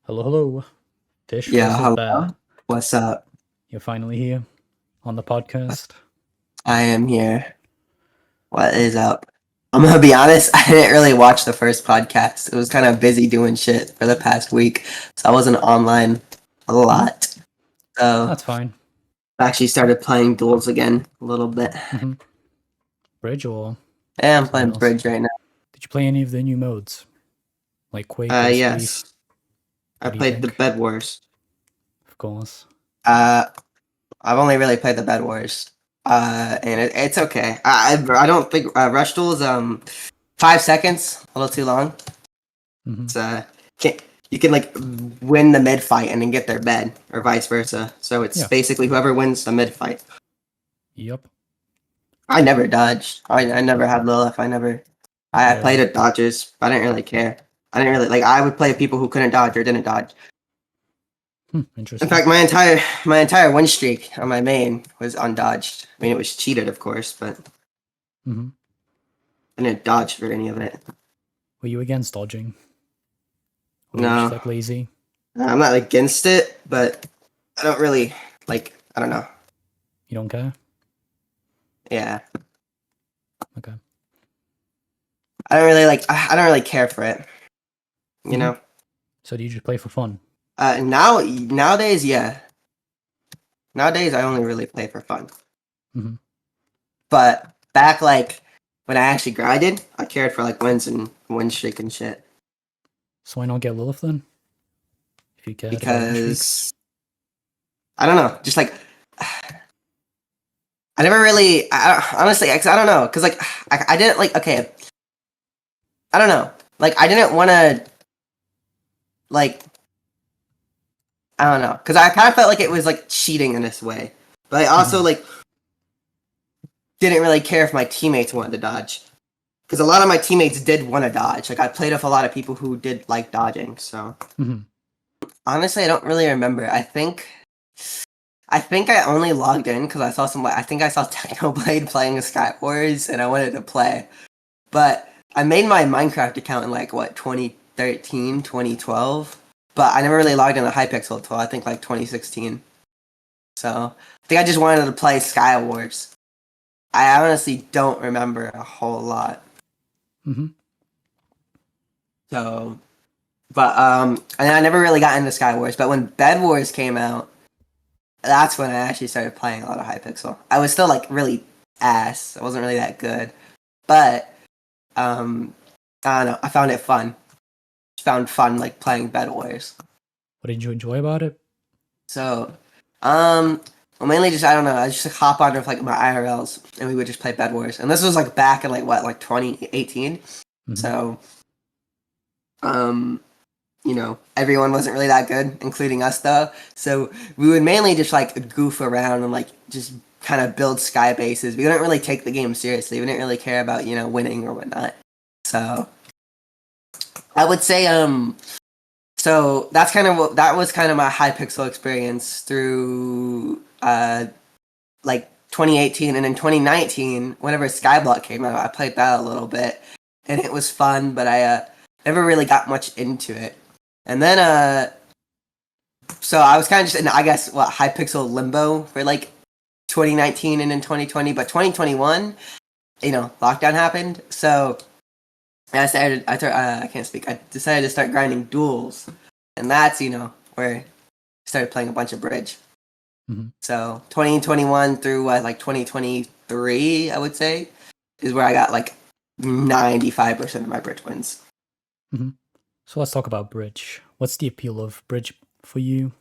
Hello, hello. Fish Yeah, versus Bear. hello. What's up? You're finally here on the podcast. I am here. What Oh, is up? I'm gonna be honest, I didn't really watch the first podcast. It was kind of busy doing shit for the past week, so I wasn't online a mhm, lot. So that's fine. I actually started playing Duels again a little bit. hmm Bridge or Yeah, I'm something playing else? Bridge right now. Did you play any of the new modes? Like Quake or Squeeze? Yes. I What do you played the think? Bed Wars. Of course. Uh, I've only really played the Bed Wars. And it's okay. I don't think Rush Duels 5 seconds a little too long. hmm It's you can like win the mid fight and then get their bed, or vice versa. So it's Yeah. basically whoever wins the mid fight. Yep. I never dodged. I never had Lilith. I played Really? at dodges. I didn't really care. I didn't really like. I would play with people who couldn't dodge or didn't dodge. In Interesting. fact, my entire win streak on my main was undodged. I mean, it was cheated, of course, but hmm I didn't dodge for any of it. Were you against dodging? Or were you just No, like lazy? I'm not against it, but I don't really like. I don't know. You don't care? Yeah. Okay. I don't really like. I don't really care for it. You hmm know. So do you just play for fun? Nowadays, yeah. Nowadays, I only really play for fun. hmm But back like when I actually grinded, I cared for like wins and win streak and shit. So why not get Lilith then? If you cared about win streaks? Because I don't know, just like I never really. Honestly, 'cause I don't know, because like I didn't like. Okay, I don't know. Like I didn't want to like. I don't know, because I kind of felt like it was like cheating in this way, but I also hmm like didn't really care if my teammates wanted to dodge. Because a lot of my teammates did want to dodge. Like I played with a lot of people who did like dodging. So hmm honestly, I don't really remember. I think I only logged in because I saw some. I think I saw Technoblade playing the Sky Wars, and I wanted to play. But I made my Minecraft account in like what 2013, 2012. But I never really logged in the Hypixel until I think like 2016. So I think I just wanted to play Sky Wars. I honestly don't remember a whole lot. hmm So But and I never really got into Sky Wars. But when Bed Wars came out, that's when I actually started playing a lot of Hypixel. I was still like really ass. I wasn't really that good, but I don't know. I found it fun. Found fun like playing Bed Wars. What did you enjoy about it? So, um, well, mainly just I don't know. I just hop on with like my IRLs and we would just play Bed Wars. And this was like back in like what, like 2018. hmm So, um, everyone wasn't really that good, including us though. So we would mainly just like goof around and like just kind of build sky bases. We didn't really take the game seriously. We didn't really care about, winning or whatnot. So I would say so that was kind of my Hypixel experience through like 2018, and in 2019, whenever Skyblock came out, I played that a little bit and it was fun, but I never really got much into it. And then so I was kind of just in, I guess, what, Hypixel limbo for like 2019 and in 2020, but 2021, lockdown happened. So I can't speak. I decided to start grinding duels, and that's where I started playing a bunch of bridge. hmm So 2021 through like 2023, I would say, is where I got like 95% of my bridge wins. hmm So let's talk about bridge. What's the appeal of bridge for you?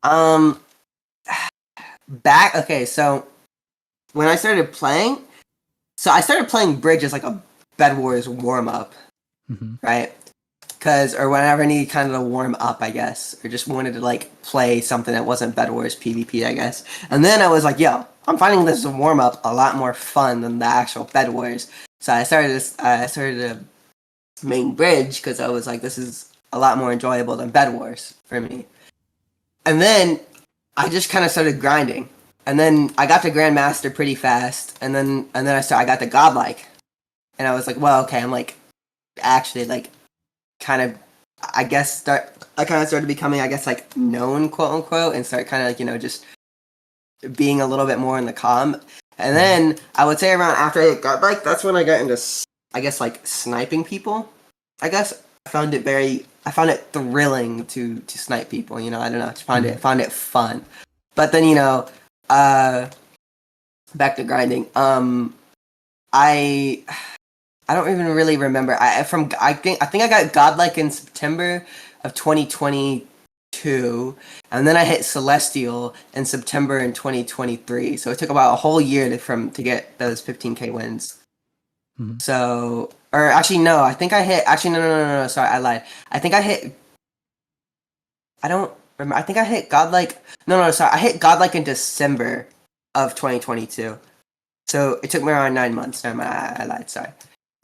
Um, okay, so when I started playing, so I started playing bridge as like a Bed Wars warm up, hmm right? Or whenever I needed kind of to warm up, I guess, or just wanted to like play something that wasn't Bed Wars PvP, I guess. And then I was like, yo, I'm finding this warm up a lot more fun than the actual Bed Wars. So I started to main bridge because I was like, this is a lot more enjoyable than Bed Wars for me. And then I just kind of started grinding, and then I got to Grandmaster pretty fast, and then I got to Godlike, and I was like, well, okay, I'm like actually like kind of I guess I kind of started becoming, I guess, like known, quote unquote, and start kind of like just being a little bit more in the calm. And then I would say around after I got like that's when I got into I guess like sniping people. I guess I found it thrilling to snipe people. I don't know, just found it fun. But then uh, back to grinding. I I don't even really remember. I think I got godlike in September of 2022, and then I hit celestial in September in 2023. So it took about a whole year to get those 15K wins. Mm-hmm. So, or actually no, I think I hit. Actually no. Sorry, I lied. I think I hit. I don't remember. I think I hit godlike. No, sorry. I hit godlike in December of 2022. So it took me around 9 months. Never mind, I lied. Sorry.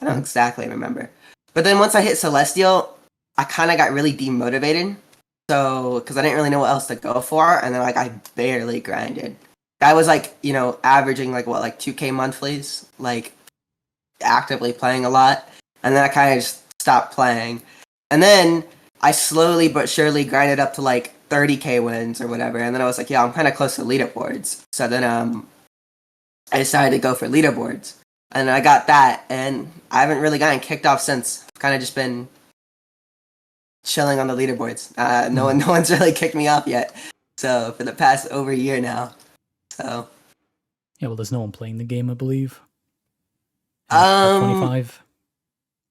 I don't exactly remember. But then once I hit Celestial, I kind of got really demotivated. So, because I didn't really know what else to go for, and then like I barely grinded. I was like, averaging like what, like 2K monthlies, like actively playing a lot, and then I kind of just stopped playing. And then I slowly but surely grinded up to like 30K wins or whatever, and then I was like, yeah, I'm kind of close to leaderboards. So then I decided to go for leaderboards, and I got that, and I haven't really gotten kicked off since. I've kind of just been chilling on the leaderboards. No one's really kicked me off yet. So for the past over a year now. So Yeah, well, there's no one playing the game, I believe. In the top um 25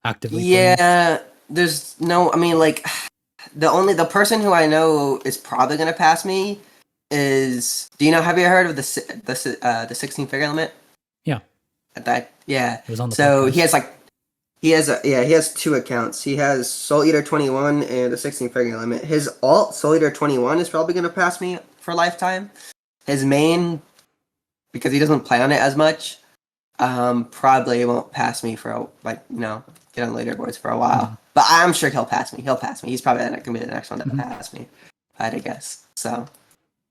actively playing. yeah, there's no. I mean, like the person who I know is probably gonna pass me is. Do you know? Have you heard of the 16 figure limit? Yeah, At that, yeah. it was on the So he podcast. has like he has two accounts. He has Soul Eater 21 and a 16 figure limit. His alt Soul Eater 21 is probably gonna pass me for lifetime. His main, because he doesn't play on it as much, probably won't pass me for get on leaderboards for a while. But I'm sure he'll pass me. He'll pass me. He's probably gonna be the next one to pass me, if I had to guess. So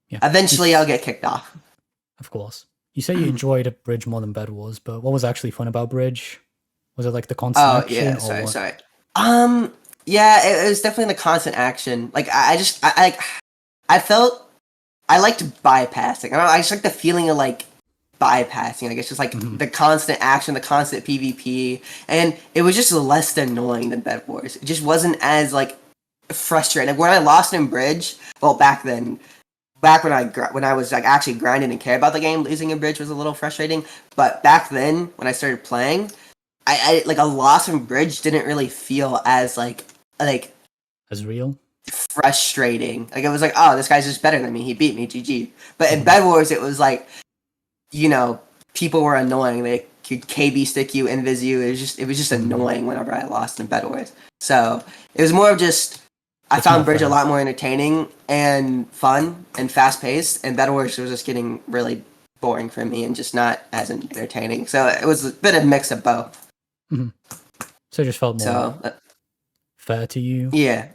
Yeah, eventually I'll get kicked off. of course. You say you enjoyed Bridge more than Bed Wars, but what was actually fun about Bridge? Was it like the constant Oh action yeah, or what? sorry. Yeah, it was definitely the constant action. Like I felt I liked bypassing. I don't know, I just like the feeling of like bypassing. Like it's just like the constant action, the constant PvP, and it was just less annoying than Bed Wars. It just wasn't as like frustrating. Like when I lost in Bridge, well back when I was like actually grinding and cared about the game, losing in Bridge was a little frustrating. But back then when I started playing, I like a loss in Bridge didn't really feel as like As real? frustrating. Like it was like, oh, this guy's just better than me. He beat me, GG. But in Bed Wars, it was like, people were annoying. They could KB stick you, invis you. It was just annoying whenever I lost in Bed Wars. So it was more of just I It's more found Bridge a fair. lot more entertaining and fun and fast paced, and Bed Wars was just getting really boring for me and just not as entertaining. So it was a bit of mix of both. So it just felt more So fair to you yeah,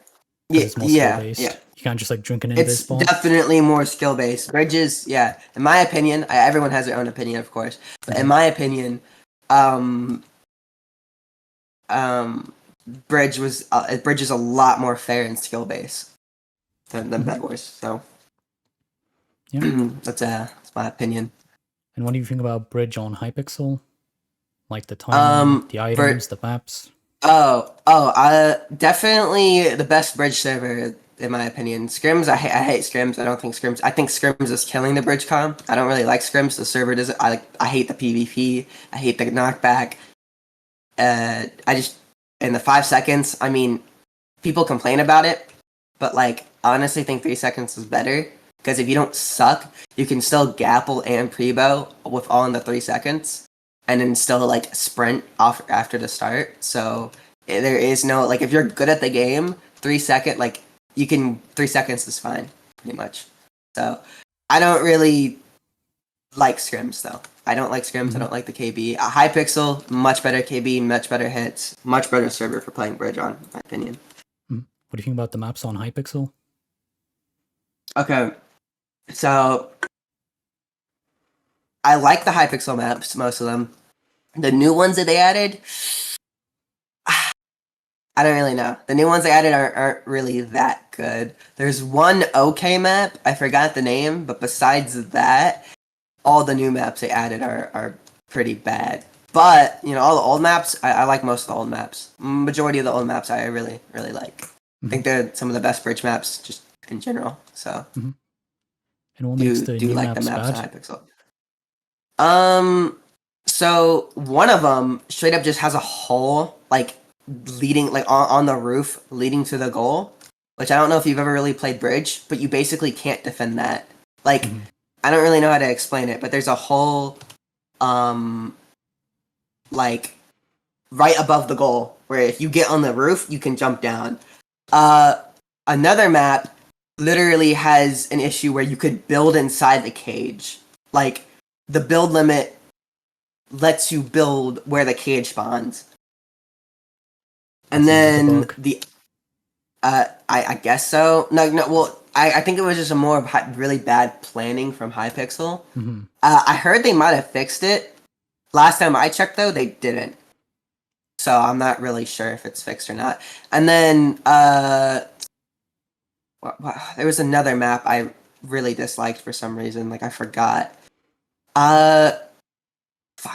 because it's more skill yeah. based. You can't just like drink an invis It's bomb. definitely more skill based. Bridges, yeah. In my opinion, everyone has their own opinion, of course, but in my opinion, um, um, Bridge is a lot more fair and skill based than Bed Wars. So Yeah. that's my opinion. And what do you think about Bridge on Hypixel? Like the timing, the For items, the maps? definitely the best Bridge server in my opinion. Scrims, I hate Scrims. I don't think Scrims. I think Scrims is killing the Bridge comp. I don't really like Scrims. The server doesn't. I hate the PvP. I hate the knockback. I just in the 5 seconds. I mean, people complain about it, but like I honestly think 3 seconds is better because if you don't suck, you can still gapple and prebo with all in the 3 seconds, and then still like sprint off after the start. So there is no like if you're good at the game, 3 second like you can 3 seconds is fine pretty much. So I don't really like scrims though. I don't like scrims. I don't like the KB. Hypixel, much better KB, much better hits, much better server for playing Bridge on, in my opinion. What do you think about the maps on Hypixel? Okay, so I like the Hypixel maps, most of them. The new ones that they added, I don't really know. The new ones they added aren't really that good. There's one okay map. I forgot the name, but besides that, all the new maps they added are pretty bad. But all the old maps, I like most of the old maps. Majority of the old maps I really really like. I think they're some of the best bridge maps just in general. So And what makes the do new like the maps maps on bad? Hypixel. So one of them straight up just has a hole like leading like on the roof leading to the goal, which I don't know if you've ever really played bridge, but you basically can't defend that. Like I don't really know how to explain it, but there's a hole like right above the goal where if you get on the roof, you can jump down. Another map literally has an issue where you could build inside the cage. Like the build limit lets you build where the cage spawns. And That seems like a then bug. I guess so. No, well, I think it was just a more of really bad planning from Hypixel. I heard they might have fixed it. Last time I checked, though, they didn't. So I'm not really sure if it's fixed or not. And then there was another map I really disliked for some reason. Like I forgot.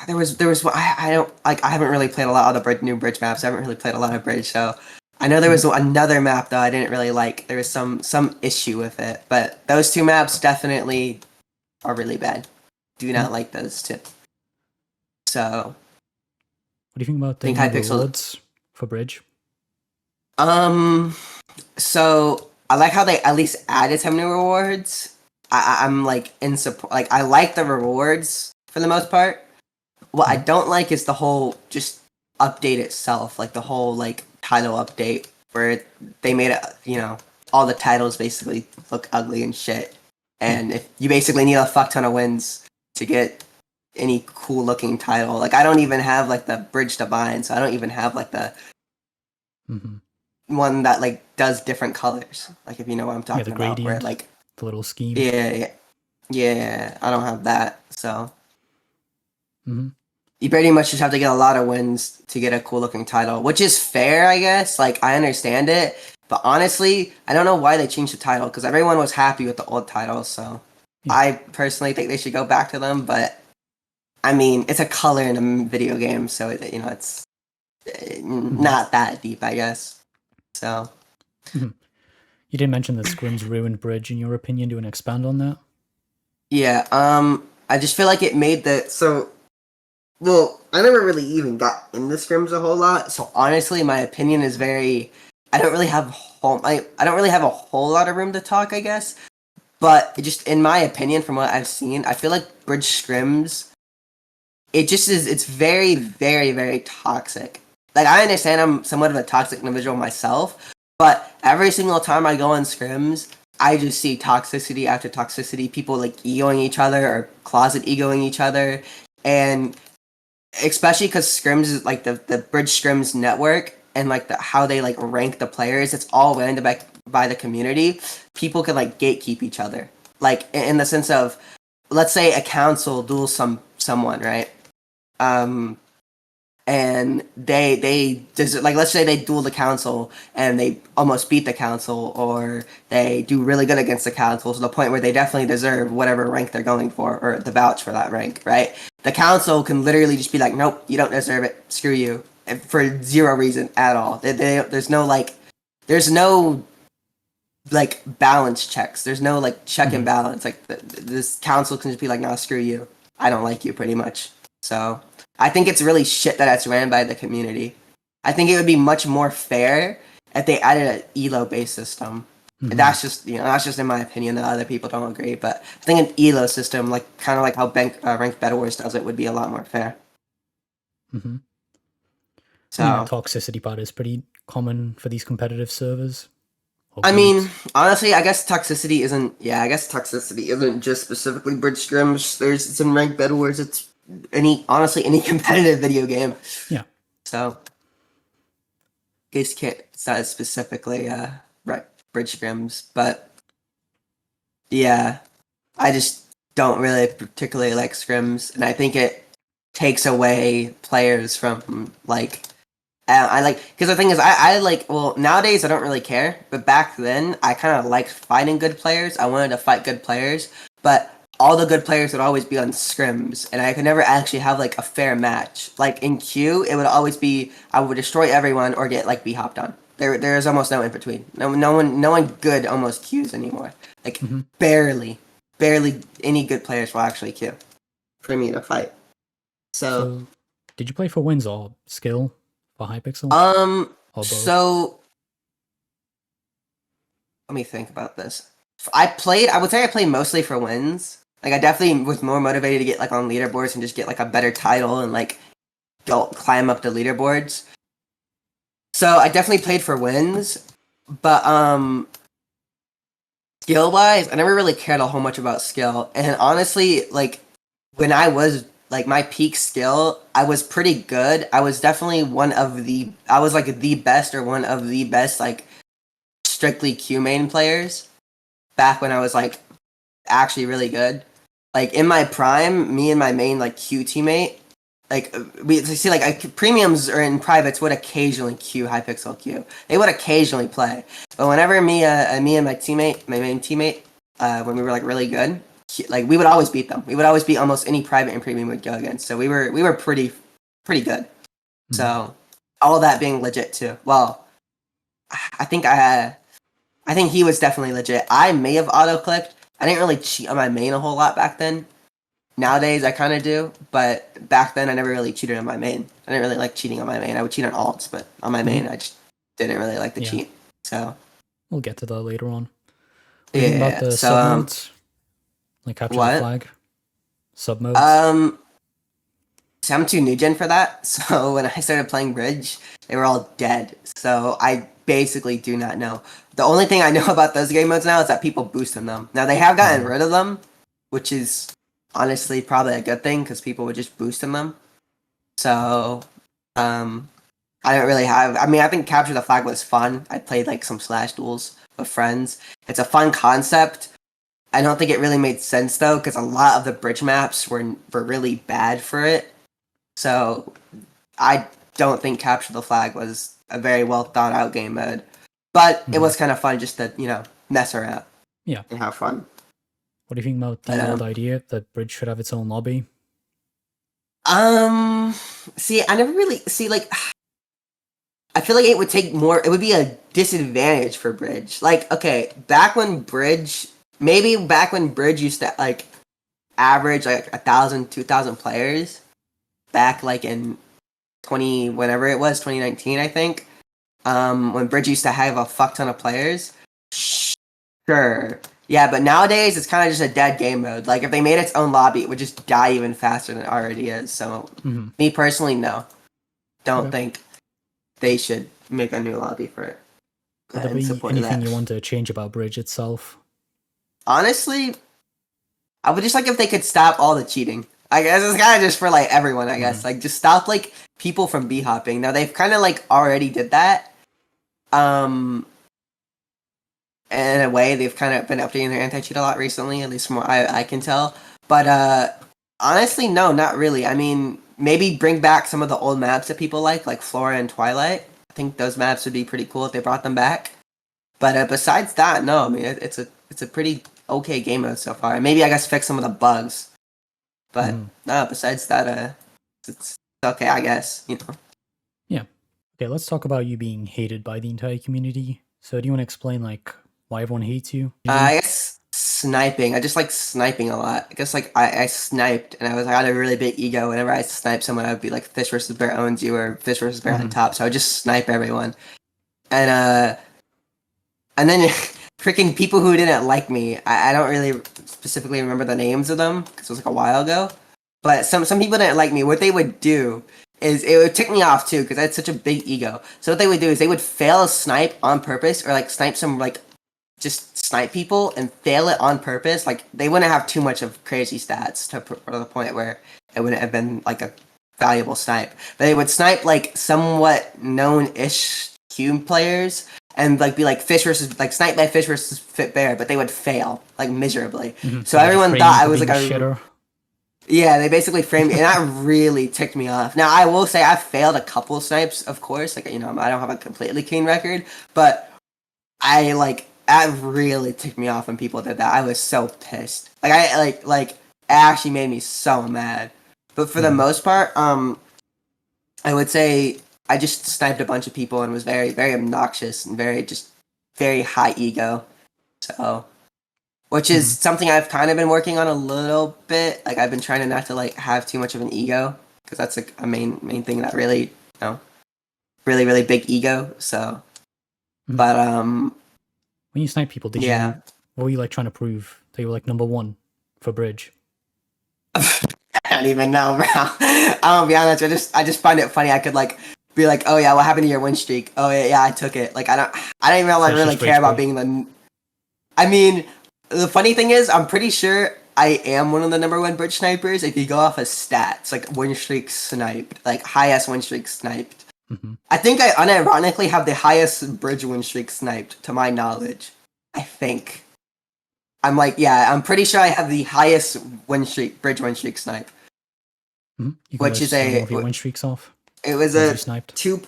There was I don't like I haven't really played a lot of the new bridge maps. I haven't really played a lot of bridge, so I know there was another map though I didn't really like. There was some issue with it, but those two maps definitely are really bad. Do not like those two. So What do you think about I the think new Hypixel. rewards for bridge? So I like how they at least added some new rewards. I'm like in support. Like I like the rewards for the most part. What I don't like is the whole just update itself, like the whole like title update where they made it, all the titles basically look ugly and shit. And if you basically need a fuck ton of wins to get any cool looking title, like I don't even have like the bridge to bind, so I don't even have like the one that like does different colors. Like if you know what I'm talking the about, where gradient, like the little scheme. yeah, I don't have that, so. You pretty much just have to get a lot of wins to get a cool looking title, which is fair, I guess. Like, I understand it. But honestly, I don't know why they changed the title because everyone was happy with the old titles. So I personally think they should go back to them. But I mean, it's a color in a video game. So, it's not that deep, I guess. So. You did mention that scrims ruined bridge. In your opinion, do you want to expand on that? Yeah. I just feel like it made the. Well, I never really even got into scrims a whole lot, so honestly, my opinion is very. I don't really have I don't really have a whole lot of room to talk, I guess. But just in my opinion, from what I've seen, I feel like bridge scrims. It just is. It's very, very, very toxic. Like I understand I'm somewhat of a toxic individual myself, but every single time I go on scrims, I just see toxicity after toxicity. People like egoing each other or closet egoing each other, and especially because scrims is like the bridge scrims network and like how they like rank the players, it's all random by the community. People can like gatekeep each other, like in the sense of, let's say a council duels someone, right? And they just like, let's say they duel the council and they almost beat the council, or they do really good against the council to the point where they definitely deserve whatever rank they're going for or the vouch for that rank, right? The council can literally just be like, nope, you don't deserve it, screw you, for zero reason at all. There's no like, there's no like balance checks, there's no like check and balance. Like this council can just be like, nah, screw you, I don't like you, pretty much. So I think it's really shit that it's ran by the community. I think it would be much more fair if they added an elo based system. That's just that's just in my opinion. That other people don't agree, but I think an elo system, like kind of like how Ranked Battle Wars does it, would be a lot more fair. I think that So toxicity part is pretty common for these competitive servers. I mean, honestly, I guess toxicity isn't. Yeah, I guess toxicity isn't just specifically bridge scrims. It's in Ranked Battle Wars. It's honestly any competitive video game. Yeah. So I guess you can't say specifically right bridge scrims, but yeah, I just don't really particularly like scrims, and I think it takes away players from like I like, because the thing is, I like, well, nowadays I don't really care, but back then I kind of liked fighting good players. I wanted to fight good players, but all the good players would always be on scrims, and I could never actually have like a fair match. Like in queue, it would always be I would destroy everyone or get like B hopped on. There's almost no in between. No one good almost queues anymore. Like Hmm. barely any good players will actually queue for me to fight. So So, did you play for wins or skill for Hypixel or both? so let me think about this. I would say I played mostly for wins. Like I definitely was more motivated to get like on leaderboards and just get like a better title and like go climb up the leaderboards. So I definitely played for wins, but skill wise, I never really cared a whole much about skill. And honestly, like when I was like my peak skill, I was pretty good. I was definitely I was like the best or one of the best like strictly Q main players back when I was like actually really good. Like in my prime, me and my main like Q teammate, like we see like premiums or in privates would occasionally queue Hypixel Q. They would occasionally play, but whenever me and my teammate, my main teammate, when we were like really good, like we would always beat them. We would always beat almost any private and premium would go against. So we were pretty good. Mhm. So all that being legit too. Well, I think I think he was definitely legit. I may have auto clicked. I didn't really cheat on my main a whole lot back then. Nowadays, I kind of do, but back then, I never really cheated on my main. I didn't really like cheating on my main. I would cheat on alts, but on my main, I just didn't really like to Yeah. cheat. So We'll get to that later on. What do you think about yeah. the So sub modes? Like capture the what? flag? Sub modes? Um, see, I'm too new gen for that. So when I started playing Bridge, they were all dead. So I basically do not know. The only thing I know about those game modes now is that people boost in them. Now they have gotten rid of them, which is honestly probably a good thing because people would just boost in them. So um, I don't really have. I mean, I think capture the flag was fun. I played like some slash duels with friends. It's a fun concept. I don't think it really made sense though because a lot of the bridge maps were really bad for it. So I don't think capture the flag was a very well thought out game mode. But it was kind of fun just to mess around. Yeah. And have fun. What do you think about the old idea that Bridge should have its own lobby? See, I never really see like. I feel like it would take more. It would be a disadvantage for Bridge. Like, okay, maybe back when Bridge used to like average like 1,000, 2,000 players, back like in 2019, I think. When Bridge used to have a fuck ton of players. Sure. Yeah, but nowadays it's kind of just a dead game mode. Like if they made its own lobby, it would just die even faster than it already is. So, me personally, no, don't think they should make a new lobby for it. Would there be anything you want to change about Bridge itself? Honestly, I would just like if they could stop all the cheating. I guess it's kind of just for like everyone. I guess like just stop like people from b hopping. Now they've kind of like already did that. In a way, they've kind of been updating their anti cheat a lot recently. At least from what I can tell. But honestly, no, not really. I mean, maybe bring back some of the old maps that people like Flora and Twilight. I think those maps would be pretty cool if they brought them back. But besides that, no. I mean, it's a pretty okay game mode so far. And maybe I guess fix some of the bugs. But no, besides that, it's okay, I guess. Yeah. Okay, let's talk about you being hated by the entire community. So do you want to explain like why everyone hates you? I guess sniping. I just like sniping a lot. I guess like I sniped and I had a really big ego. Whenever I sniped someone, I would be like Fishvsbear owns you or Fishvsbear on top. So I would just snipe everyone. And then freaking people who didn't like me. I don't really specifically remember the names of them because it was like a while ago. But some people didn't like me. What they would do is it would tick me off too because I had such a big ego. So what they would do is they would fail a snipe on purpose or like snipe some like just snipe people and fail it on purpose. Like they wouldn't have too much of crazy stats to the point where it wouldn't have been like a valuable snipe. But they would snipe like somewhat known-ish Cube players and like be like snipe by Fishvsbear, but they would fail like miserably. So everyone thought I was like a shitter. Yeah, they basically framed me, and that really ticked me off. Now, I will say I failed a couple snipes, of course. Like, you know, I don't have a completely clean record, but I like that really ticked me off when people did that. I was so pissed. Like, it actually made me so mad. But for the most part, I would say I just sniped a bunch of people and was very, very obnoxious and very high ego. So, which is something I've kind of been working on a little bit. Like I've been trying to not to like have too much of an ego because that's like a main thing that really, you know, really big ego. So, but when you snipe people, yeah. what were you like trying to prove that you were like number one for bridge? I don't even know, bro. I'll be honest. I just find it funny. I could like be like, oh yeah, what happened to your win streak? Oh yeah, I took it. Like I don't even like really care about being the. I mean, the funny thing is, I'm pretty sure I am one of the number one bridge snipers. If you go off of stats, like win streak sniped, like highest win streak sniped. I think I unironically have the highest bridge win streak sniped, to my knowledge. I think. I'm like, yeah, I'm pretty sure I have the highest bridge win streak snipe. Which is a your win streaks off. It was a two.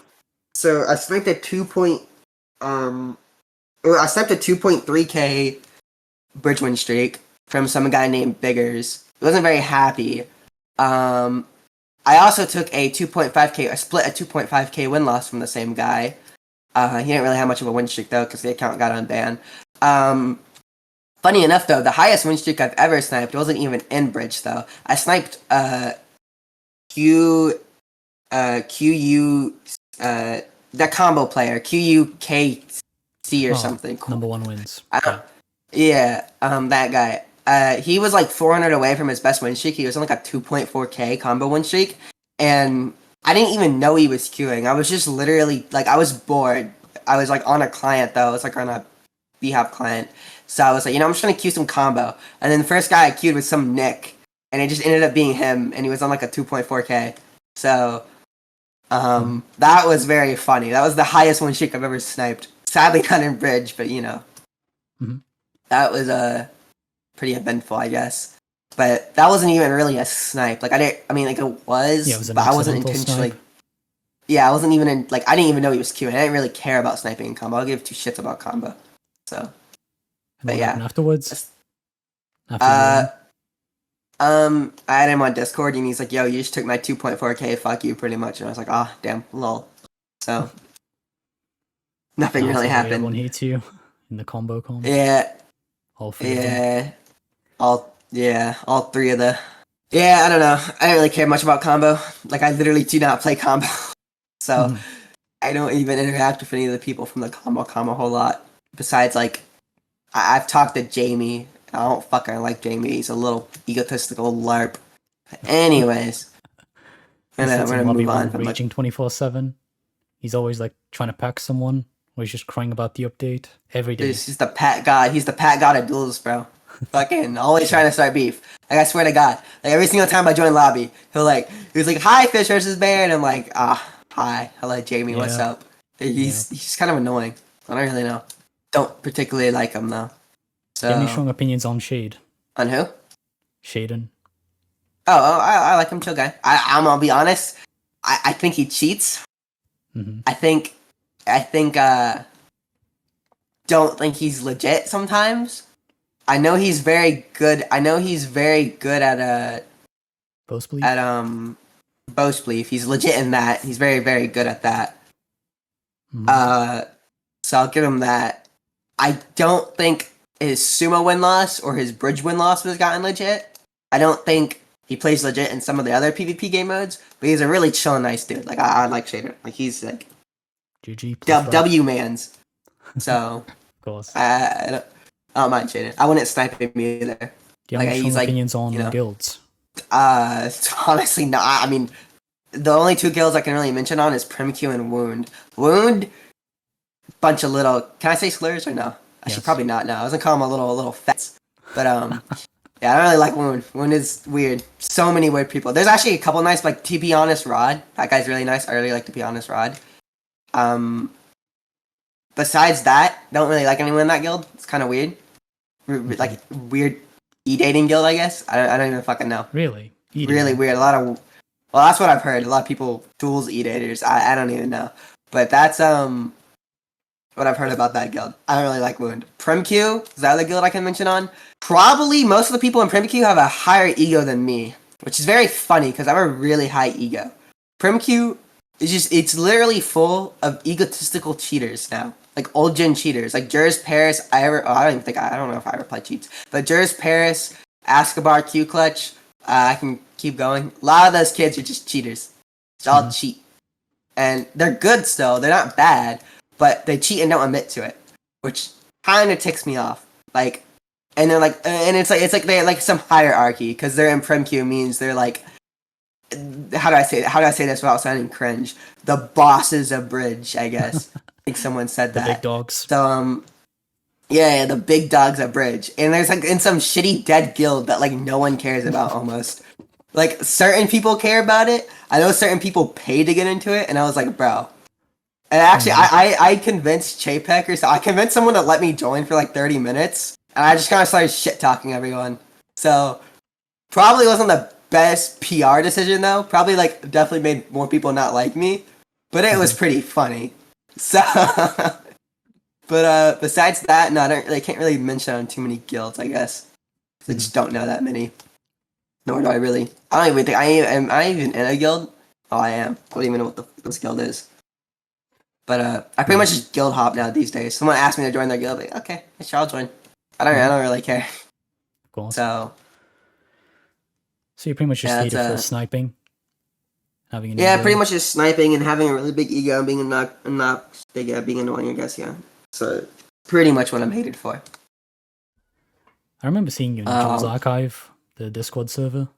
So I sniped a 2.3k bridge win streak from some guy named Biggers. He wasn't very happy. I also took a 2.5k. I split a 2.5k win loss from the same guy. He didn't really have much of a win streak though because the account got unbanned. Funny enough though, the highest win streak I've ever sniped wasn't even in bridge though. I sniped QU the combo player QUKC or something. Number one wins. That guy. He was like 400 away from his best win streak. He was on like a 2.4k combo win streak, and I didn't even know he was queuing. I was just literally like I was bored. I was like on a client though. I was like on a BHAP client, so I was like, you know, I'm just gonna queue some combo. And then the first guy I queued was some Nick, and it just ended up being him, and he was on like a 2.4k. So that was very funny. That was the highest win streak I've ever sniped. Sadly not in bridge, but you know. That was pretty eventful, I guess. But that wasn't even really a snipe. Like it was, but I wasn't intentionally. Snipe. Yeah, I wasn't even I didn't even know he was queuing. I didn't really care about sniping in combo. I'll give two shits about combo. So, but yeah. Afterwards. I had him on Discord and he's like, "Yo, you just took my 2.4k. Fuck you," pretty much. And I was like, "Ah, damn, lol." So nothing really happened. Everyone hates you in the combo comp. Yeah. All three of them. All three of the. Yeah, I don't know. I don't really care much about combo. Like, I literally do not play combo. So, I don't even interact with any of the people from the combo a whole lot. Besides, like, I've talked to Jamie. I don't fucking like Jamie. He's a little egotistical LARP. Anyways. we're gonna move on. Raging 24/7. He's always, like, trying to pack someone. Or he's just crying about the update every day. He's the pat god. He's the pat god of duels, bro. Fucking always trying to start beef. Like I swear to God, like every single time I join lobby, he was like, "Hi, Fishvsbear," and I'm like, hi, hello, Jamie, what's up? He's kind of annoying. I don't really know. Don't particularly like him though. So. Do you have any strong opinions on Shade? On who? Shaden. I like him, chill guy. I'm gonna be honest. I think he cheats. I think don't think he's legit sometimes. I know he's very good. At Boast Belief. Boast Belief. He's legit in that. He's very, very good at that. So I'll give him that. I don't think his sumo win-loss or his bridge win-loss was gotten legit. I don't think he plays legit in some of the other PvP game modes, but he's a really chill and nice dude. Like I like Shader. Like he's like GG. W mans. So of course. I don't mind Shader. I wouldn't snipe him either. Do you have any strong opinions on guilds? Honestly, no. I mean, the only two guilds I can really mention on is PrimQ and Wound. Wound, bunch of little. Can I say slurs or no? I should probably not. No, I was gonna call him a little fats. But yeah, I don't really like Wound. Wound is weird. So many weird people. There's actually a couple nice, like TP Honest Rod. That guy's really nice. I really like TP Honest Rod. Besides that, don't really like anyone in that guild. It's kind of weird. Like weird e-dating guild, I guess. I don't even fucking know. Really? really Eating. weird. Well, that's what I've heard. A lot of people duels eat-aters. I don't even know, but that's what I've heard about that guild. I don't really like Wound. PrimQ is that the guild I can mention on? Probably most of the people in PrimQ have a higher ego than me, which is very funny because I have a really high ego. PrimQ is it's literally full of egotistical cheaters now. Like old gen cheaters. Like Juris Paris, I don't know if I ever played cheats. But Juris Paris, Ascabar, Q Clutch, I can keep going. A lot of those kids are just cheaters. It's all cheat. And they're good still, they're not bad, but they cheat and don't admit to it. Which kinda ticks me off. Like and they're like and it's like they're like some hierarchy, because they're in PrimQ means they're like how do I say this without sounding cringe? The bosses of Bridge, I guess. I think someone said The that. big dogs. So yeah, the big dogs at Bridge. And there's like in some shitty dead guild that like no one cares about almost. Like certain people care about it. I know certain people pay to get into it, and I was like, bro. And actually I convinced Chapek, so I convinced someone to let me join for like 30 minutes, and I just kinda started shit talking everyone. So probably wasn't the best PR decision though. Probably like definitely made more people not like me. But it was pretty funny. So but besides that, no, I can't really mention on too many guilds, I guess. I just don't know that many. Nor do I really. I don't even think am I even in a guild? Oh, I am. I don't even know what this guild is. But I pretty much just guild hop now these days. Someone asked me to join their guild, like, okay, sure, I'll join. I don't really care. Of course. So you pretty much just yeah, need it for sniping. Having an yeah, ego. pretty much just sniping and having a really big ego and being being annoying, I guess, yeah. So pretty much what I'm hated for. I remember seeing you in the Duels Archive, the Discord server.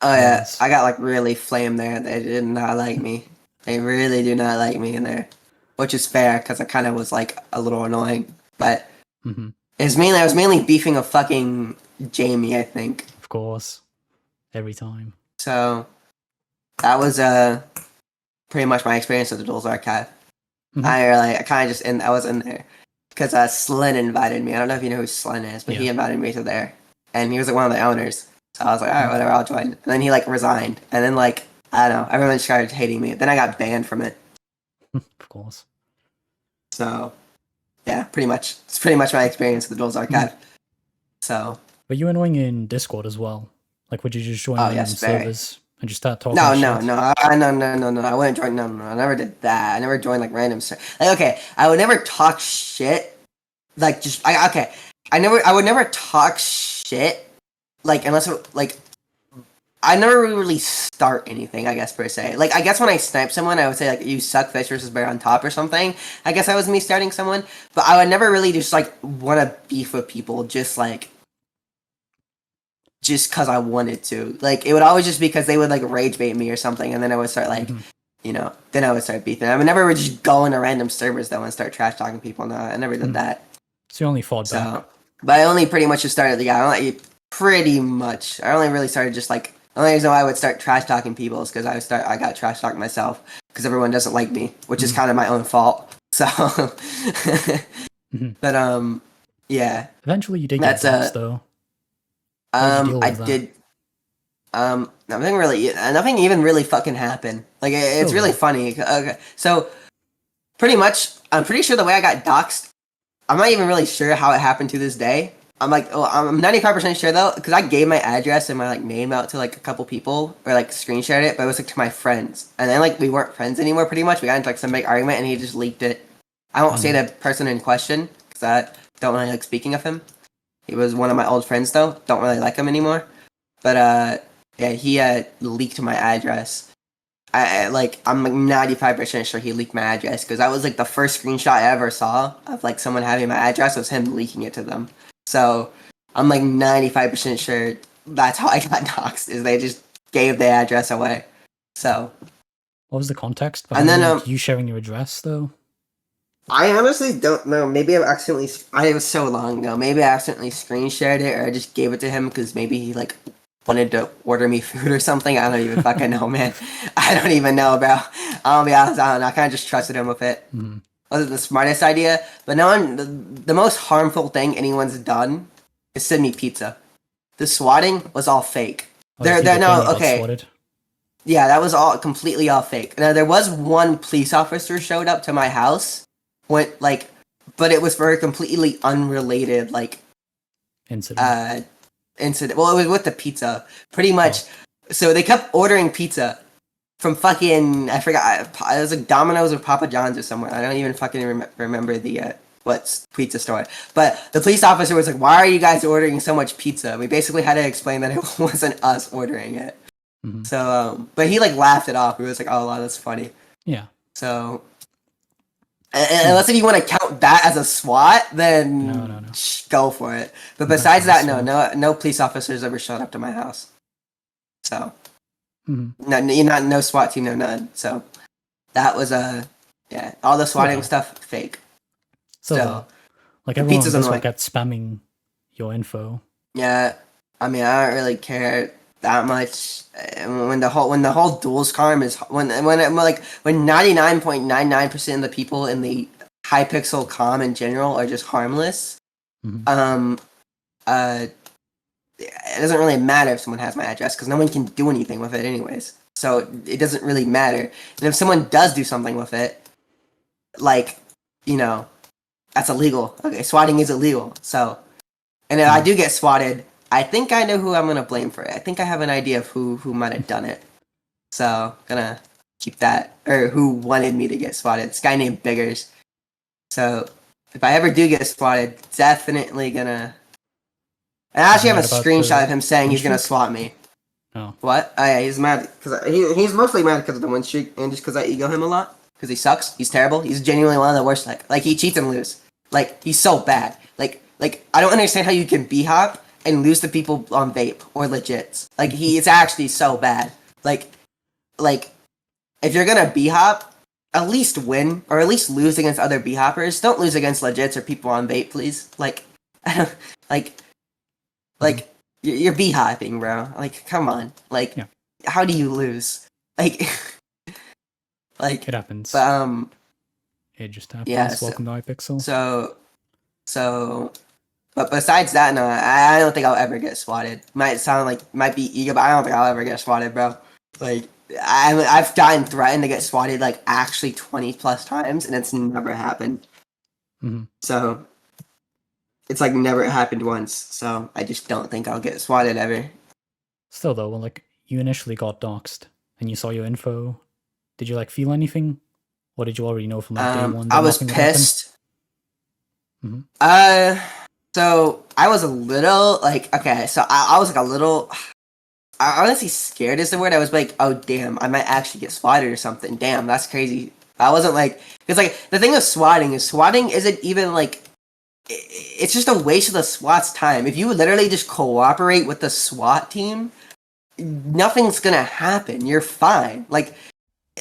Oh yeah, I got like really flamed there. They did not like me. They really do not like me in there, which is fair because I kind of was like a little annoying. But I was mainly beefing a fucking Jamie, I think. Of course, every time. So that was pretty much my experience with the Duels Archive. I kind of just I was in there because Slen invited me. I don't know if you know who Slen is, but he invited me to there, and he was like one of the owners. So I was like, all right, whatever, I'll join. And then he like resigned, and then like I don't know, everyone started hating me. Then I got banned from it. Of course. So yeah, pretty much it's pretty much my experience with the Duels Archive. So. But you were annoying in Discord as well. Like, would you just join servers and just start talking? No. I wouldn't join. No. I never did that. I never joined like random. Like, okay, I would never talk shit. Like, I would never talk shit. Like, unless like, I never really start anything. I guess per se. Like, I guess when I snipe someone, I would say like, "You suck, Fishvsbear on top" or something. I guess that was me starting someone. But I would never really just like want to beef with people. Just because I wanted to. Like, it would always just be because they would, like, rage bait me or something, and then I would start, like, then I would start beefing. I would never just go into random servers, though, and start trash-talking people. No, I never did that. So you only fought back. But I only pretty much just started, pretty much. I only really started just, like, the only reason why I would start trash-talking people is because I got trash-talked myself, because everyone doesn't like me, which is kind of my own fault. So, but, yeah. Eventually you did get doxxed, though. I did. Nothing even really fucking happened. Like, it's really funny. Okay, so pretty much, I'm pretty sure the way I got doxxed, I'm not even really sure how it happened to this day. I'm 95% sure though, because I gave my address and my like name out to like a couple people, or like screen shared it, but it was like to my friends, and then like we weren't friends anymore. Pretty much, we got into like some big argument, and he just leaked it. I won't say the person in question because I don't really like speaking of him. He was one of my old friends, though. Don't really like him anymore. But, yeah, he leaked my address. I'm like 95% sure he leaked my address, because that was, like, the first screenshot I ever saw of, like, someone having my address was him leaking it to them. So, I'm, like, 95% sure that's how I got doxxed, is they just gave the address away. So. What was the context behind you sharing your address, though? I honestly don't know. Maybe it was so long ago. Maybe I accidentally screen shared it, or I just gave it to him because maybe he like wanted to order me food or something. I don't even fucking know, man. I don't even know, bro. I'll be honest. I don't know. I kind of just trusted him with it. Wasn't the smartest idea, but the most harmful thing anyone's done is send me pizza. The swatting was all fake. Or the They're people claiming no you got okay. swatted? Yeah, that was all completely all fake. Now there was one police officer showed up to my house when like, but it was for a completely unrelated like Incident. incident. Well, it was with the pizza, pretty much. Oh. So they kept ordering pizza from fucking I forgot. It was like Domino's or Papa John's or somewhere. I don't even fucking remember the what pizza store. But the police officer was like, "Why are you guys ordering so much pizza?" We basically had to explain that it wasn't us ordering it. Hmm. So, but he like laughed it off. He was like, "Oh, wow, that's funny." Yeah. So, unless if you want to count that as a SWAT, then No. go for it. But That's besides not that, a no police officers ever showed up to my house. So, Mhm. no SWAT team, no none. So, that was yeah, all the swatting though. stuff fake. So So, though, like the everyone on pizza's Discord annoying. kept spamming your info. Yeah, I mean, I don't really care that much. When the whole duels calm is when 99.99% of the people in the Hypixel calm in general are just harmless. Mhm. It doesn't really matter if someone has my address because no one can do anything with it anyways. So it doesn't really matter. And if someone does do something with it, like you know, that's illegal. Okay, swatting is illegal. So, and if I do get swatted, I think I know who I'm gonna blame for it. I think I have an idea of who might have done it. So gonna keep that, or who wanted me to get swatted. This guy named Biggers. So if I ever do get swatted, definitely gonna. And I Is he actually have a mad about screenshot the of him saying he's gonna Winstreak? swat me. Oh. What? Oh yeah, he's mad because he's mostly mad because of the win streak and just because I ego him a lot because he sucks. He's terrible. He's genuinely one of the worst. Like he cheats and lose. Like he's so bad. Like I don't understand how you can b hop and lose to people on vape or legits. Like it's actually so bad. Like if you're gonna b hop, at least win or at least lose against other b hoppers. Don't lose against legits or people on vape, please. Like I don't like like. You're beehipping, bro. Like, come on. Like, Yeah. how do you lose? Like, like, It happens. but It just happens. yeah. Welcome to iPixel. So, but besides that, no, I don't think I'll ever get swatted. Might be ego, but I don't think I'll ever get swatted, bro. Like, I've gotten threatened to get swatted like actually 20 plus times, and it's never happened. Mhm. So. It's like never happened once, so I just don't think I'll get swatted ever. Still though, when like you initially got doxxed and you saw your info, did you like feel anything? Or did you already know from like day one I that was nothing would happen? pissed. Mhm. So I was a little like okay, so I was like a little. I honestly scared is the word. I was like, oh damn, I might actually get swatted or something. Damn, that's crazy. I wasn't like because like the thing with swatting isn't even like it's just a waste of the SWAT's time. If you literally just cooperate with the SWAT team, nothing's gonna happen. You're fine. Like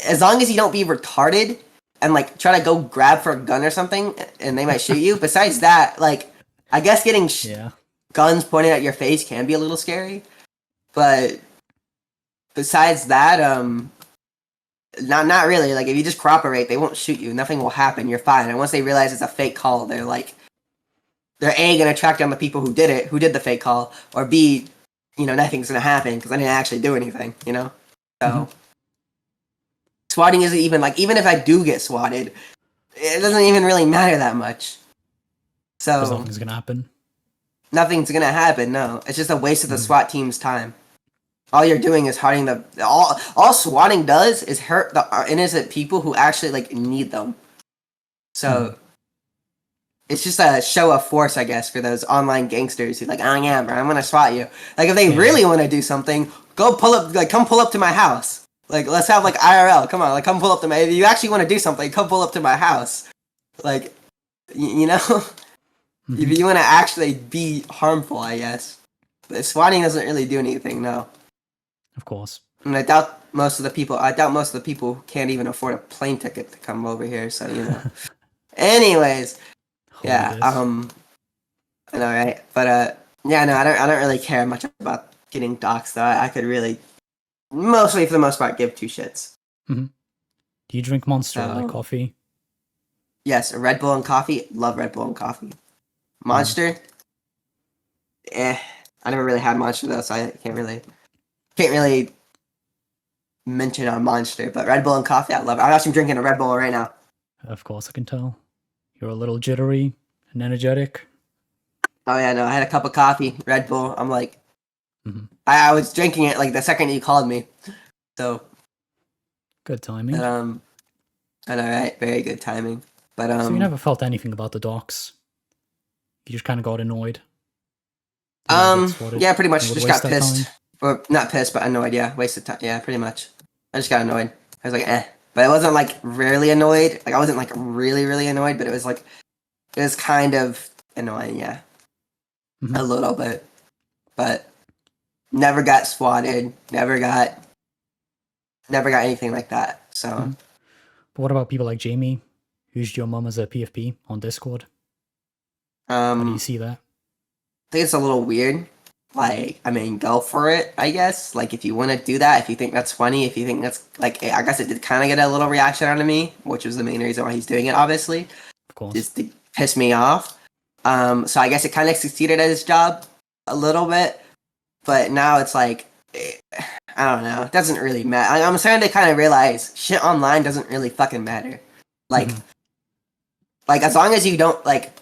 as long as you don't be retarded and like try to go grab for a gun or something, and they might shoot you. Besides that, like I guess getting Yeah. guns pointed at your face can be a little scary, but besides that, not really. Like if you just cooperate, they won't shoot you. Nothing will happen. You're fine. And once they realize it's a fake call, they're A, going to track down the people who did the fake call, or B, nothing's going to happen because I didn't actually do anything, So, swatting isn't even, even if I do get swatted, it doesn't even really matter that much. Because So, nothing's gonna happen. nothing's going to happen, no. It's just a waste of the SWAT team's time. All you're doing is hurting all swatting does is hurt the innocent people who actually, need them. So, it's just a show of force, I guess, for those online gangsters who oh yeah, bro, I'm gonna swat you. Like if they really want to do something, come pull up to my house. Let's have IRL. Come on, come pull up to my. If you actually want to do something, come pull up to my house. Like, if you want to actually be harmful, I guess. But swatting doesn't really do anything, no. Of course. And I doubt most of the people can't even afford a plane ticket to come over here. So Anyways. Yeah, I know, right? But yeah, no, I don't really care much about getting doxxed though. I could really, mostly for the most part, give two shits. Do you drink Monster like coffee? Yes, Red Bull and coffee. Love Red Bull and coffee. Monster. I never really had Monster though, so I can't really. can't really mention on Monster, but Red Bull and coffee, I love it. I'm actually drinking a Red Bull right now. Of course, I can tell. You're a little jittery and energetic. Oh yeah, no, I had a cup of coffee, Red Bull. I'm like, Mm-hmm. I was drinking it like the second you called me. So, Good timing. but, I know, right? Very good timing. But So you never felt anything about the docks. You just kind of got annoyed. You never get swatted. yeah, pretty And much would just waste got that pissed. time. Or not pissed, but annoyed. Yeah, wasted time. Yeah, pretty much. I just got annoyed. I was like, eh. But I wasn't like rarely annoyed. Like I wasn't like really, really annoyed, but it was like it was kind of annoying. Yeah, Mm-hmm. a little bit. But never got swatted. Never got anything like that. So. Mm-hmm. But what about people like Jamie, who's your mum as a PFP on Discord? How do you see that? I think it's a little weird. Like, I mean, go for it, I guess. Like, if you want to do that, if you think that's funny, if you think that's, like, I guess it did kind of get a little reaction out of me, which was the main reason why he's doing it, obviously. Of course. Just to piss me off. So I guess it kind of succeeded at his job a little bit. But now it's like, I don't know. It doesn't really matter. I'm starting to kind of realize shit online doesn't really fucking matter. Like, like as long as you don't, like,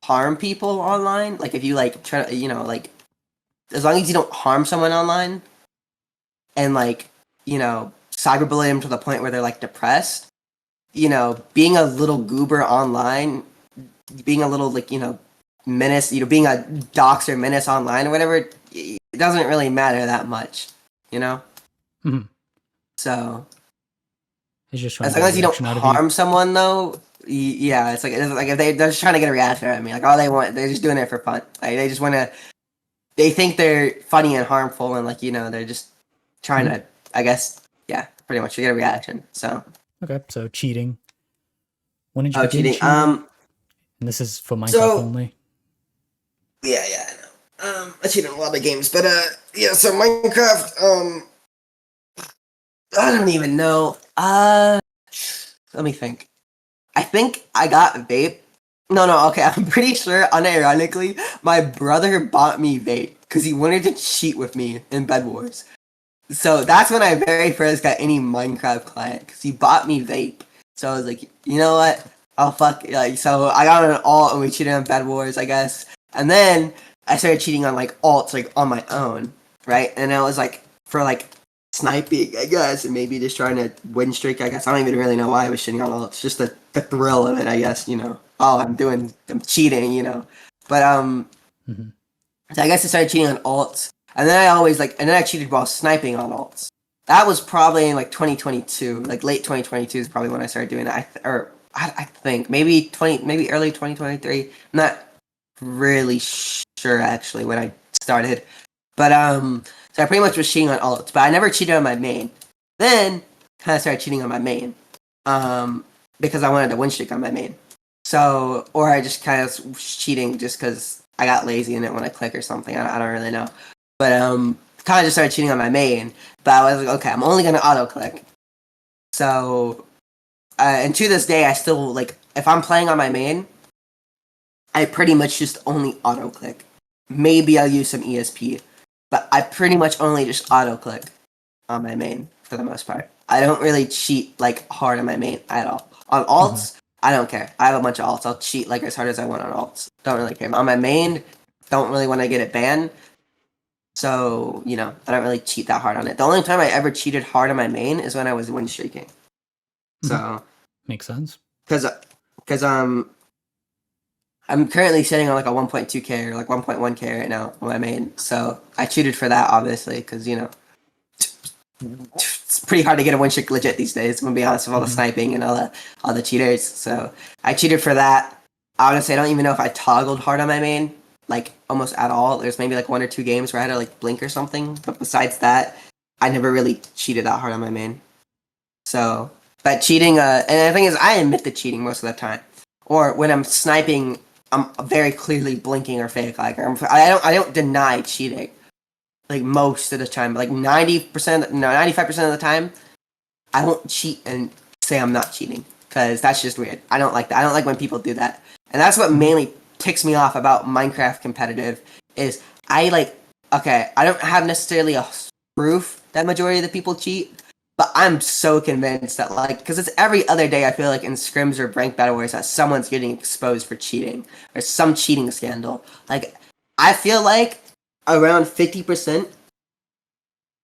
harm people online, like if you like try to, like as long as you don't harm someone online and like cyberbully them to the point where they're like depressed, being a little goober online, being a little like menace, being a doxer menace online or whatever, it doesn't really matter that much, Mm-hmm. So It's just trying as to long get a as you don't reaction out of harm someone though, yeah, it's like if they're just trying to get a reaction out of me, like all they want, they're just doing it for fun, like they just want to. They think they're funny and harmful, and like they're just trying to, I guess, yeah, pretty much to get a reaction. So Okay, so cheating. When did you oh, begin cheating. cheating? And this is for Minecraft So only. yeah, I know. I cheated in a lot of games, but yeah. So Minecraft. I don't even know. Let me think. I think I got vape. No, okay. I'm pretty sure, unironically, my brother bought me vape because he wanted to cheat with me in Bed Wars. So that's when I very first got any Minecraft client because he bought me vape. So I was like, you know what? I'll fuck. Like, so I got an alt and we cheated on Bed Wars, I guess. And then I started cheating on like alts, like on my own, right? And I was like, for like sniping, I guess, and maybe just trying to win streak, I guess. I don't even really know why I was cheating on alts. Just the thrill of it, I guess, Oh, I'm cheating. But Mm-hmm. so I guess I started cheating on alts. And then I cheated while sniping on alts. That was probably in like 2022, like late 2022 is probably when I started doing that. I think maybe early 2023. I'm not really sure actually when I started, but so I pretty much was cheating on alts, but I never cheated on my main. Then kind of started cheating on my main, because I wanted to win streak on my main. So, or I just kind of was cheating just because I got lazy and didn't want to click or something. I don't really know. But kind of just started cheating on my main. But I was like, okay, I'm only gonna auto click. So, and to this day, I still like if I'm playing on my main, I pretty much just only auto click. Maybe I'll use some ESP, but I pretty much only just auto click on my main for the most part. I don't really cheat like hard on my main at all. On alts, I don't care. I have a bunch of alts. I'll cheat like as hard as I want on alts. Don't really care. On my main, don't really want to get it banned. So, I don't really cheat that hard on it. The only time I ever cheated hard on my main is when I was win streaking. So, makes sense. Because I'm currently sitting on like a 1.2k or like 1.1k right now on my main. So I cheated for that, obviously, because it's pretty hard to get a win streak legit these days. I'm gonna be honest with all the sniping and all the cheaters. So I cheated for that. Honestly, I don't even know if I toggled hard on my main, like almost at all. There's maybe like 1 or 2 games where I had to like blink or something. But besides that, I never really cheated that hard on my main. So, but cheating, and the thing is, I admit to cheating most of the time. Or when I'm sniping, I'm very clearly blinking or fake. Like I don't deny cheating. Like most of the time, like 95% of the time, I won't cheat and say I'm not cheating because that's just weird. I don't like that. I don't like when people do that, and that's what mainly ticks me off about Minecraft competitive. Is I don't have necessarily a proof that majority of the people cheat, but I'm so convinced that like because it's every other day I feel like in scrims or ranked battle wars that someone's getting exposed for cheating or some cheating scandal. Like I feel like around 50%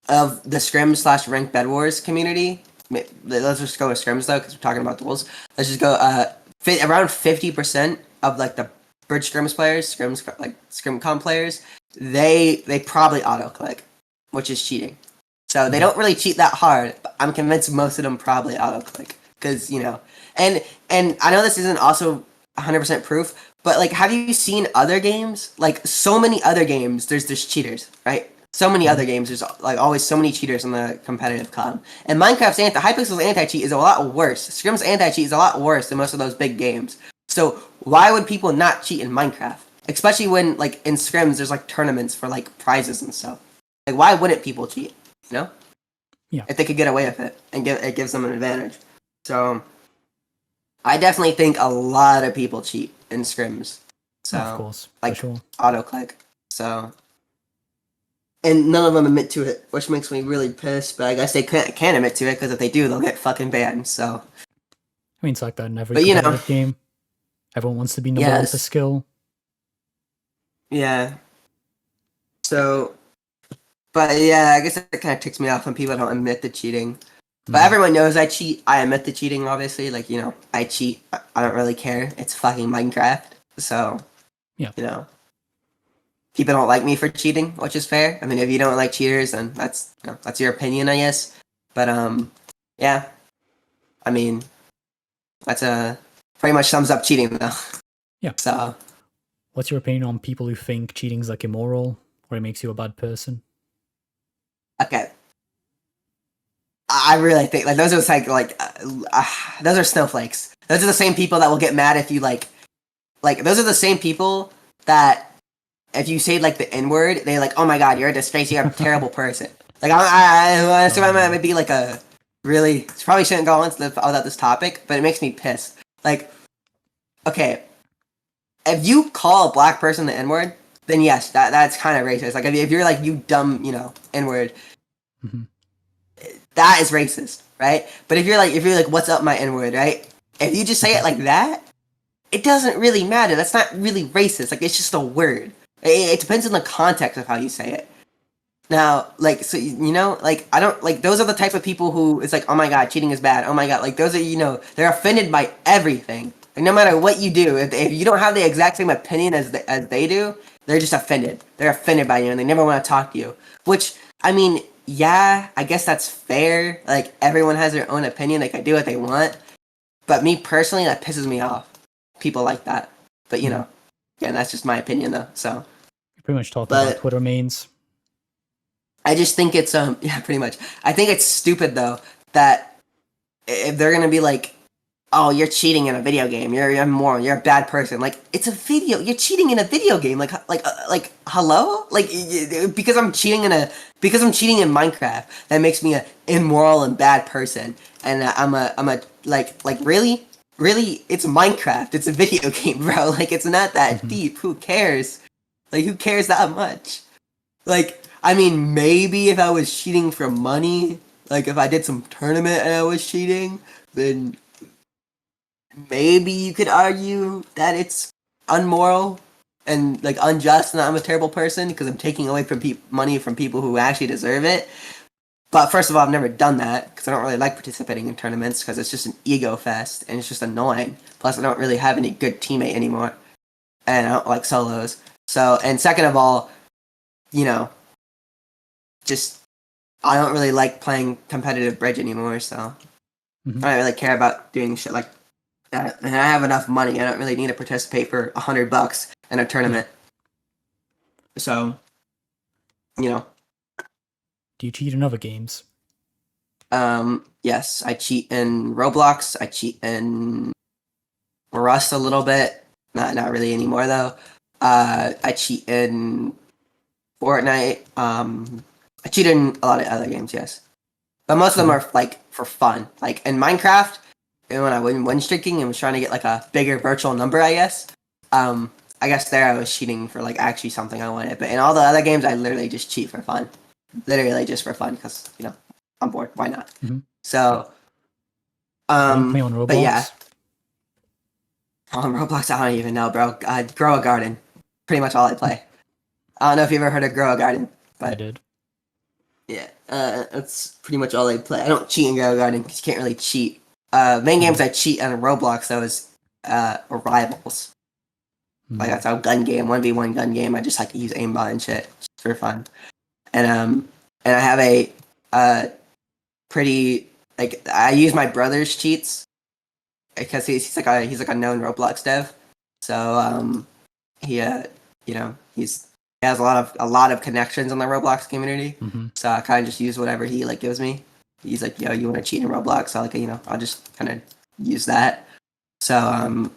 of the scrim slash ranked bed wars community. Let's just go with scrims though, because we're talking about duels. Let's just go. Around 50% of like the bridge scrims players, scrims like scrim com players, they probably auto click, which is cheating. So they don't really cheat that hard. But I'm convinced most of them probably auto click because and I know this isn't also 100% proof, but like, have you seen other games? Like so many other games, there's just cheaters, right? So many other games, there's like always so many cheaters in the competitive club. And Minecraft's Hypixel's anti-cheat is a lot worse. Scrim's anti-cheat is a lot worse than most of those big games. So why would people not cheat in Minecraft? Especially when like in scrims, there's like tournaments for like prizes and stuff. Like why wouldn't people cheat? You know? Yeah. If they could get away with it and it gives them an advantage. So I definitely think a lot of people cheat in scrims. So of course, like sure. auto click. So and none of them admit to it, which makes me really pissed. But I guess they can't admit to it because if they do, they'll get fucking banned. So I mean, it's like that in every but, competitive game. Everyone wants to be number one for skill. Yeah. So, but yeah, I guess it kind of ticks me off when people don't admit the cheating. But everyone knows I cheat. I admit the cheating, obviously. Like, I cheat. I don't really care. It's fucking Minecraft. So, yeah. People don't like me for cheating, which is fair. I mean, if you don't like cheaters, then that's your opinion, I guess. But, yeah. I mean, that's pretty much sums up cheating, though. Yeah. So, what's your opinion on people who think cheating's like immoral or it makes you a bad person? Okay. I really think like those are those are snowflakes. Those are the same people that will get mad if you like those are the same people that if you say like the N word, they like, oh my god, you're a disgrace, you're a terrible person. Like I might be like a really probably shouldn't go into about this topic, but it makes me pissed. Like, okay, if you call a black person the N word, then yes, that's kind of racist. Like if you're like you dumb, N word. Mm-hmm. That is racist, right? But if you're like, what's up, my N-word, right? If you just say it like that, it doesn't really matter. That's not really racist. Like, it's just a word. It depends on the context of how you say it. Now, like, so, like, I don't, like, those are the type of people who, it's like, oh my god, cheating is bad. Oh my god, like, those are, they're offended by everything. Like, no matter what you do, if you don't have the exact same opinion as they do, they're just offended. They're offended by you, and they never want to talk to you. Which, I mean, yeah, I guess that's fair. Like, everyone has their own opinion. They can do what they want. But me personally, that pisses me off. People like that. But, yeah, that's just my opinion, though. So You're pretty much talking about Twitter memes. I just think it's, yeah, pretty much. I think it's stupid, though, that if they're going to be like, oh, you're cheating in a video game. You're immoral. You're a bad person. Like, it's a video. You're cheating in a video game. Like, hello? Like, because I'm cheating in Minecraft, that makes me an immoral and bad person. And I'm a really, it's Minecraft. It's a video game, bro. Like, it's not that deep. Who cares? Like, who cares that much? Like, I mean, maybe if I was cheating for money, like if I did some tournament and I was cheating, then maybe you could argue that it's unmoral and like unjust and I'm a terrible person because I'm taking away from money from people who actually deserve it. But first of all, I've never done that because I don't really like participating in tournaments because it's just an ego fest and it's just annoying. Plus, I don't really have any good teammate anymore and I don't like solos. So, and second of all, just I don't really like playing competitive bridge anymore, so I don't really care about doing shit like that. And I have enough money. I don't really need to participate for $100 in a tournament. So, Do you cheat in other games? Yes, I cheat in Roblox. I cheat in Rust a little bit. Not really anymore though. I cheat in Fortnite. I cheat in a lot of other games, yes. But most of them are like for fun. Like in Minecraft, and when I was Winstreaking and was trying to get like a bigger virtual number, I guess. I guess there I was cheating for like actually something I wanted. But in all the other games, I literally just cheat for fun. literally just for fun because I'm bored. Why not? Mhm. So, What do you play on but yeah, Roblox? on Roblox, I don't even know, bro. Grow a garden, pretty much all I play. I don't know if you ever heard of Grow a Garden, I but did. yeah, that's pretty much all I play. I don't cheat in Grow a Garden because you can't really cheat. Main games I cheat on Roblox though is Rivals. Like that's a gun game, 1v1 gun game. I just like to use aimbot and shit just for fun. And I have a pretty like I use my brother's cheats because he's like a known Roblox dev. So he he has a lot of connections in the Roblox community. Mm-hmm. So I kind of just use whatever he like gives me. He's like, yo, you want to cheat in Roblox? So like I'll just kind of use that. So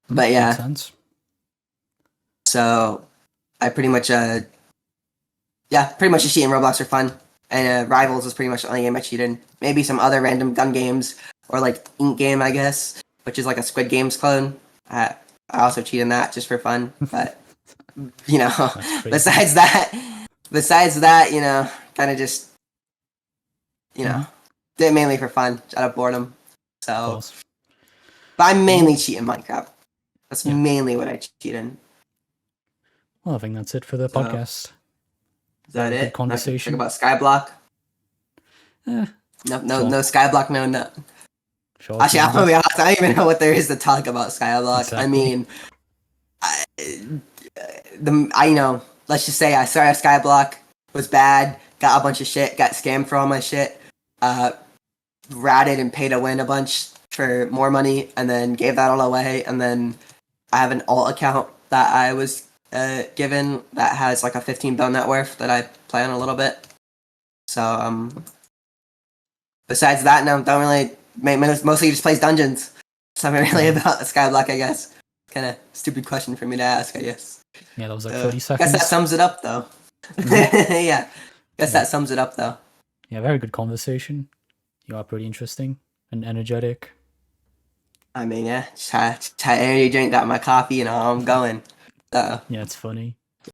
but Makes yeah, sense. so I pretty much pretty much just cheat in Roblox for fun. And Rivals is pretty much the only game I cheat in. Maybe some other random gun games or like Ink Game, I guess, which is like a Squid Games clone. I also cheat in that just for fun. But That's crazy. besides that, kind of just Mhm. did it mainly for fun, out of boredom. Of So, course. but I mainly cheat in Minecraft. That's Yeah. mainly what I cheat in. Well, I think that's it for the So, podcast. is that Very good it? Nothing to talk conversation. about Skyblock. Eh, No, sure. no Skyblock. No. Sure. Actually, If I'm you gonna want. be honest. I don't even know what there is to talk about Skyblock. I Exactly. mean, I, let's just say I started Skyblock, was bad, got a bunch of shit, got scammed for all my shit, ratted and paid to win a bunch for more money, and then gave that all away. And then I have an alt account that I was given that has like a 15 bill net worth that I play on a little bit. So besides that, no, don't really. Mostly just plays dungeons. Something really about Skyblock, I guess. Kind of stupid question for me to ask, I guess. Yeah, that was like 30 Guess that seconds. sums it up, though. Mhm. Yeah, guess Yeah. that sums it up, though. Yeah, very good conversation. You are pretty interesting and energetic. I mean, yeah, just had energy drink, got my coffee, I'm going. So. Yeah, it's funny.